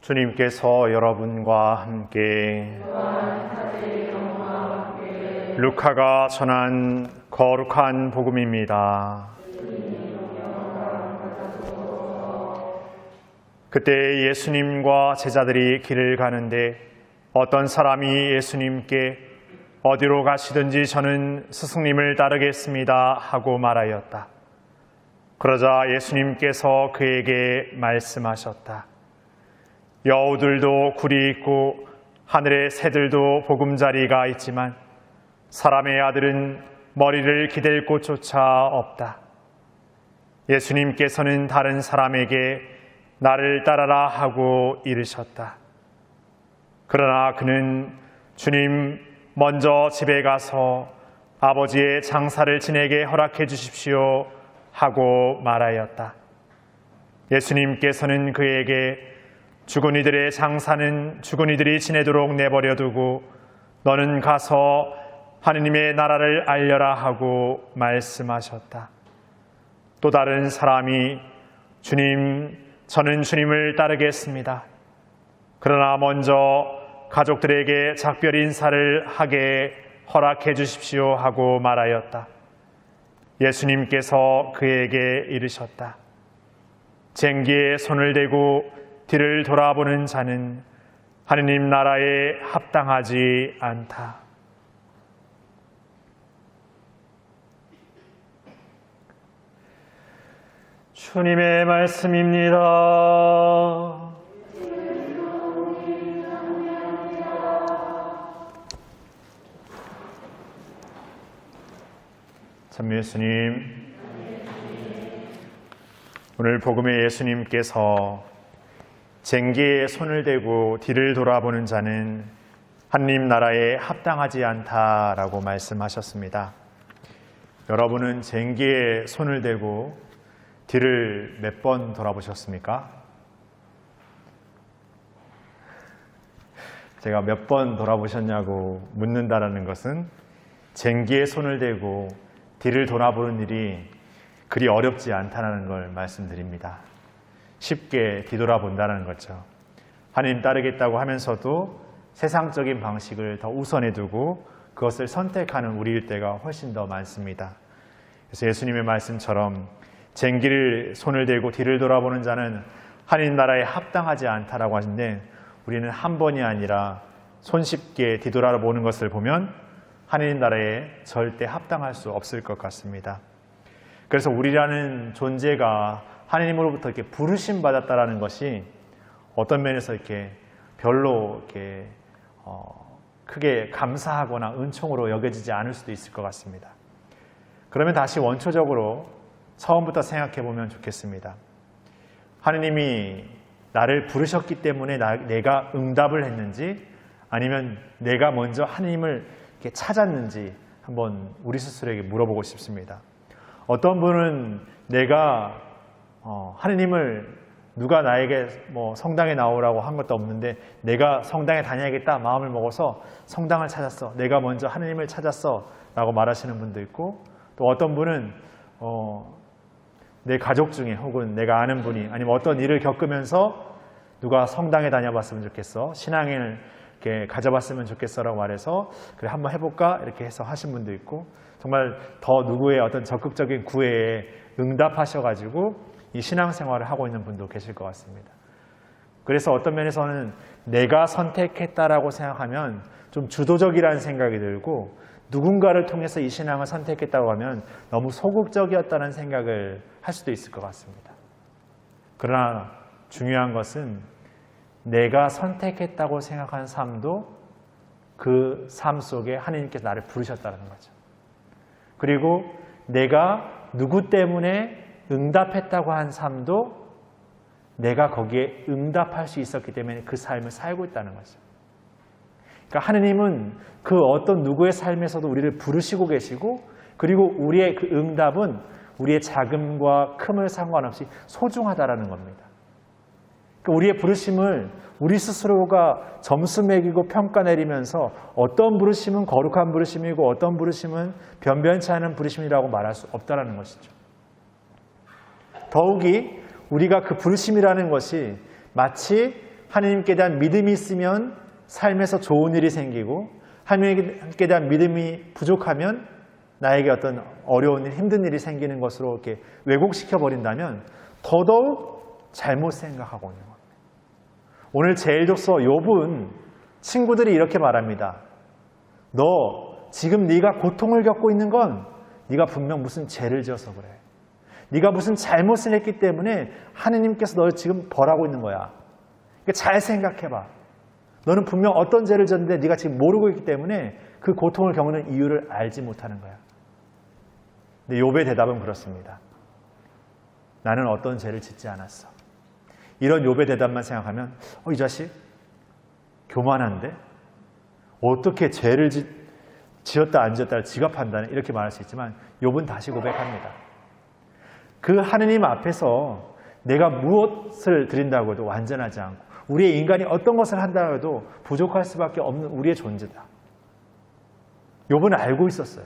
주님께서 여러분과 함께 루카가 전한 거룩한 복음입니다. 그때 예수님과 제자들이 길을 가는데 어떤 사람이 예수님께 어디로 가시든지 저는 스승님을 따르겠습니다 하고 말하였다. 그러자 예수님께서 그에게 말씀하셨다. 여우들도 굴이 있고 하늘의 새들도 보금자리가 있지만 사람의 아들은 머리를 기댈 곳조차 없다. 예수님께서는 다른 사람에게 나를 따라라 하고 이르셨다. 그러나 그는 주님 먼저 집에 가서 아버지의 장사를 지내게 허락해 주십시오 하고 말하였다. 예수님께서는 그에게 죽은 이들의 장사는 죽은 이들이 지내도록 내버려 두고 너는 가서 하느님의 나라를 알려라 하고 말씀하셨다. 또 다른 사람이 주님, 저는 주님을 따르겠습니다. 그러나 먼저 가족들에게 작별 인사를 하게 허락해 주십시오 하고 말하였다. 예수님께서 그에게 이르셨다. 쟁기에 손을 대고 뒤를 돌아보는 자는 하느님 나라에 합당하지 않다. 주님의 말씀입니다. 참 예수님, 오늘 복음의 예수님께서 쟁기에 손을 대고 뒤를 돌아보는 자는 하느님 나라에 합당하지 않다라고 말씀하셨습니다. 여러분은 쟁기에 손을 대고 뒤를 몇 번 돌아보셨습니까? 제가 몇 번 돌아보셨냐고 묻는다라는 것은 쟁기에 손을 대고 뒤를 돌아보는 일이 그리 어렵지 않다는 걸 말씀드립니다. 쉽게 뒤돌아본다는 거죠. 하나님 따르겠다고 하면서도 세상적인 방식을 더 우선해 두고 그것을 선택하는 우리일 때가 훨씬 더 많습니다. 그래서 예수님의 말씀처럼 쟁기를 손을 대고 뒤를 돌아보는 자는 하나님 나라에 합당하지 않다라고 하신데 우리는 한 번이 아니라 손쉽게 뒤돌아보는 것을 보면 하나님 나라에 절대 합당할 수 없을 것 같습니다. 그래서 우리라는 존재가 하나님으로부터 이렇게 부르심 받았다라는 것이 어떤 면에서 이렇게 별로 이렇게 크게 감사하거나 은총으로 여겨지지 않을 수도 있을 것 같습니다. 그러면 다시 원초적으로 처음부터 생각해 보면 좋겠습니다. 하나님이 나를 부르셨기 때문에 내가 응답을 했는지 아니면 내가 먼저 하나님을 이렇게 찾았는지 한번 우리 스스로에게 물어보고 싶습니다. 어떤 분은 내가 하나님을 누가 나에게 성당에 나오라고 한 것도 없는데 내가 성당에 다녀야겠다 마음을 먹어서 성당을 찾았어. 내가 먼저 하나님을 찾았어 라고 말하시는 분도 있고 또 어떤 분은 내 가족 중에 혹은 내가 아는 분이 아니면 어떤 일을 겪으면서 누가 성당에 다녀봤으면 좋겠어. 신앙을 이렇게 가져봤으면 좋겠어 라고 말해서 그래 한번 해볼까 이렇게 해서 하신 분도 있고 정말 더 누구의 어떤 적극적인 구애에 응답하셔가지고 이 신앙생활을 하고 있는 분도 계실 것 같습니다. 그래서 어떤 면에서는 내가 선택했다라고 생각하면 좀 주도적이라는 생각이 들고 누군가를 통해서 이 신앙을 선택했다고 하면 너무 소극적이었다는 생각을 할 수도 있을 것 같습니다. 그러나 중요한 것은 내가 선택했다고 생각한 삶도 그 삶 속에 하나님께서 나를 부르셨다는 거죠. 그리고 내가 누구 때문에 응답했다고 한 삶도 내가 거기에 응답할 수 있었기 때문에 그 삶을 살고 있다는 거죠. 그러니까 하느님은 그 어떤 누구의 삶에서도 우리를 부르시고 계시고 그리고 우리의 그 응답은 우리의 작음과 큼을 상관없이 소중하다라는 겁니다. 그러니까 우리의 부르심을 우리 스스로가 점수 매기고 평가 내리면서 어떤 부르심은 거룩한 부르심이고 어떤 부르심은 변변치 않은 부르심이라고 말할 수 없다는 것이죠. 더욱이 우리가 그 부르심이라는 것이 마치 하나님께 대한 믿음이 있으면 삶에서 좋은 일이 생기고 하나님께 대한 믿음이 부족하면 나에게 어떤 어려운 일, 힘든 일이 생기는 것으로 이렇게 왜곡시켜 버린다면 더더욱 잘못 생각하고 있는 겁니다. 오늘 제1조서 욥은 친구들이 이렇게 말합니다. 너 지금 네가 고통을 겪고 있는 건 네가 분명 무슨 죄를 지어서 그래. 네가 무슨 잘못을 했기 때문에 하느님께서 널 지금 벌하고 있는 거야. 그러니까 잘 생각해봐. 너는 분명 어떤 죄를 졌는데 네가 지금 모르고 있기 때문에 그 고통을 겪는 이유를 알지 못하는 거야. 근데 욥의 대답은 그렇습니다. 나는 어떤 죄를 짓지 않았어. 이런 욥의 대답만 생각하면 이 자식 교만한데 어떻게 죄를 지었다 안 지었다를 지가 판단해 이렇게 말할 수 있지만 욥은 다시 고백합니다. 그 하느님 앞에서 내가 무엇을 드린다고 해도 완전하지 않고 우리의 인간이 어떤 것을 한다고 해도 부족할 수밖에 없는 우리의 존재다. 욥은 알고 있었어요.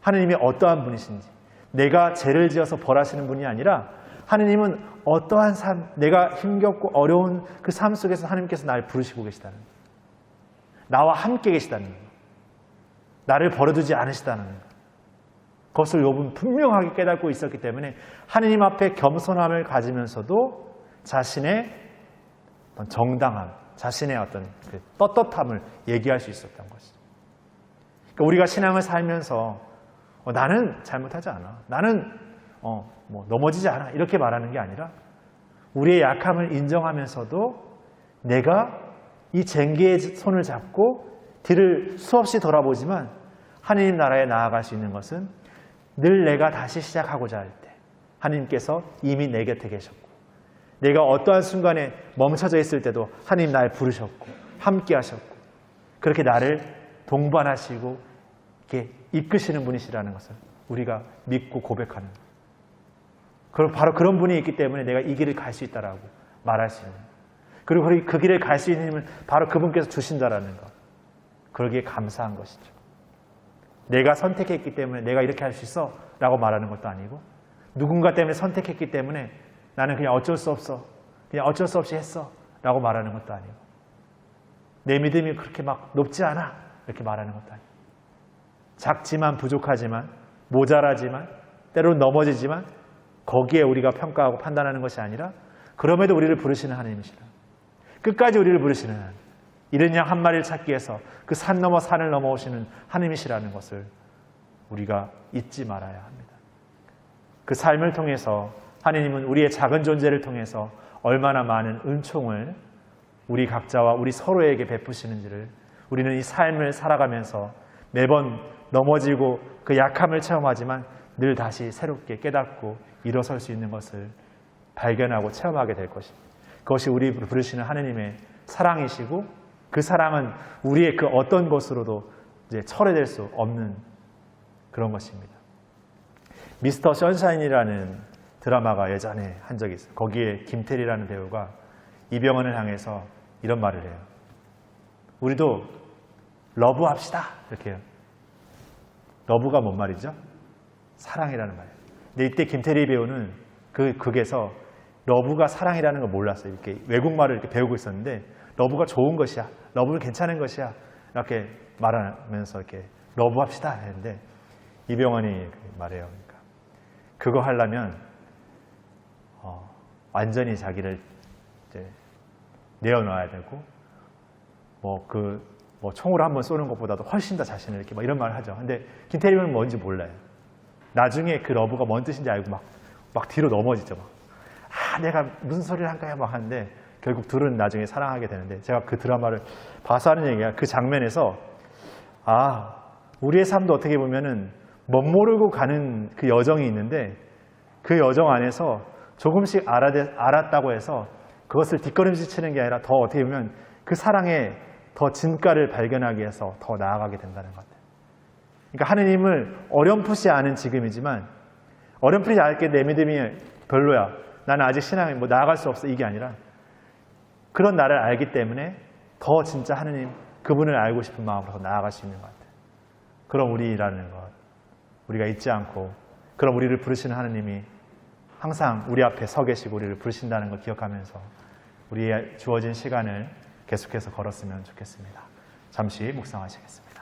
하느님이 어떠한 분이신지. 내가 죄를 지어서 벌하시는 분이 아니라 하느님은 어떠한 삶, 내가 힘겹고 어려운 그 삶 속에서 하느님께서 나를 부르시고 계시다는 거예요. 나와 함께 계시다는 거예요. 나를 버려두지 않으시다는 거예요. 그것을 욥은 분명하게 깨닫고 있었기 때문에 하느님 앞에 겸손함을 가지면서도 자신의 어떤 정당함, 자신의 어떤 그 떳떳함을 얘기할 수 있었던 것이죠. 그러니까 우리가 신앙을 살면서 나는 잘못하지 않아. 나는 넘어지지 않아. 이렇게 말하는 게 아니라 우리의 약함을 인정하면서도 내가 이 쟁기의 손을 잡고 뒤를 수없이 돌아보지만 하느님 나라에 나아갈 수 있는 것은 늘 내가 다시 시작하고자 할 때 하느님께서 이미 내 곁에 계셨고 내가 어떠한 순간에 멈춰져 있을 때도 하느님 날 부르셨고 함께 하셨고 그렇게 나를 동반하시고 이렇게 이끄시는 분이시라는 것을 우리가 믿고 고백하는 거예요. 바로 그런 분이 있기 때문에 내가 이 길을 갈 수 있다라고 말할 수 있는 거예요. 그리고 그 길을 갈 수 있는 힘을 바로 그분께서 주신다라는 것. 그러기에 감사한 것이죠. 내가 선택했기 때문에 내가 이렇게 할 수 있어 라고 말하는 것도 아니고 누군가 때문에 선택했기 때문에 나는 그냥 어쩔 수 없어. 그냥 어쩔 수 없이 했어 라고 말하는 것도 아니고 내 믿음이 그렇게 막 높지 않아 이렇게 말하는 것도 아니고 작지만 부족하지만 모자라지만 때로는 넘어지지만 거기에 우리가 평가하고 판단하는 것이 아니라 그럼에도 우리를 부르시는 하나님이시라. 끝까지 우리를 부르시는 하나님. 이른 양 한 마리를 찾기 위해서 그 산 넘어 산을 넘어오시는 하나님이시라는 것을 우리가 잊지 말아야 합니다. 그 삶을 통해서 하나님은 우리의 작은 존재를 통해서 얼마나 많은 은총을 우리 각자와 우리 서로에게 베푸시는지를 우리는 이 삶을 살아가면서 매번 넘어지고 그 약함을 체험하지만 늘 다시 새롭게 깨닫고 일어설 수 있는 것을 발견하고 체험하게 될 것입니다. 그것이 우리 부르시는 하나님의 사랑이시고 그 사랑은 우리의 그 어떤 것으로도 이제 철회될 수 없는 그런 것입니다. 미스터 선샤인이라는 드라마가 예전에 한 적이 있어요. 거기에 김태리라는 배우가 이병헌을 향해서 이런 말을 해요. 우리도 러브합시다. 이렇게 해요. 러브가 뭔 말이죠? 사랑이라는 말이에요. 근데 이때 김태리 배우는 그 극에서 러브가 사랑이라는 걸 몰랐어요. 이렇게 외국말을 이렇게 배우고 있었는데 러브가 좋은 것이야. 러브는 괜찮은 것이야. 이렇게 말하면서 이렇게 러브합시다 했는데 이병헌이 말해요. 그러니까 그거 하려면 완전히 자기를 이제 내어놔야 되고 총으로 한번 쏘는 것보다도 훨씬 더 자신을 이렇게 막 이런 말을 하죠. 근데 김태리 배우는 뭔지 몰라요. 나중에 그 러브가 뭔 뜻인지 알고 막 뒤로 넘어지죠. 내가 무슨 소리를 할까요? 막 하는데 결국 둘은 나중에 사랑하게 되는데 제가 그 드라마를 봐서 하는 얘기가 그 장면에서 우리의 삶도 어떻게 보면은 멋모르고 가는 그 여정이 있는데 그 여정 안에서 조금씩 알았다고 해서 그것을 뒷걸음질 치는 게 아니라 더 어떻게 보면 그 사랑의 더 진가를 발견하기 위해서 더 나아가게 된다는 것 같아요. 그러니까 하느님을 어렴풋이 아는 지금이지만 어렴풋이 알게 내 믿음이 별로야. 나는 아직 신앙에 나아갈 수 없어. 이게 아니라 그런 나를 알기 때문에 더 진짜 하느님 그분을 알고 싶은 마음으로 나아갈 수 있는 것 같아요. 그럼 우리라는 것 우리가 잊지 않고 그럼 우리를 부르시는 하느님이 항상 우리 앞에 서 계시고 우리를 부르신다는 걸 기억하면서 우리의 주어진 시간을 계속해서 걸었으면 좋겠습니다. 잠시 묵상하시겠습니다.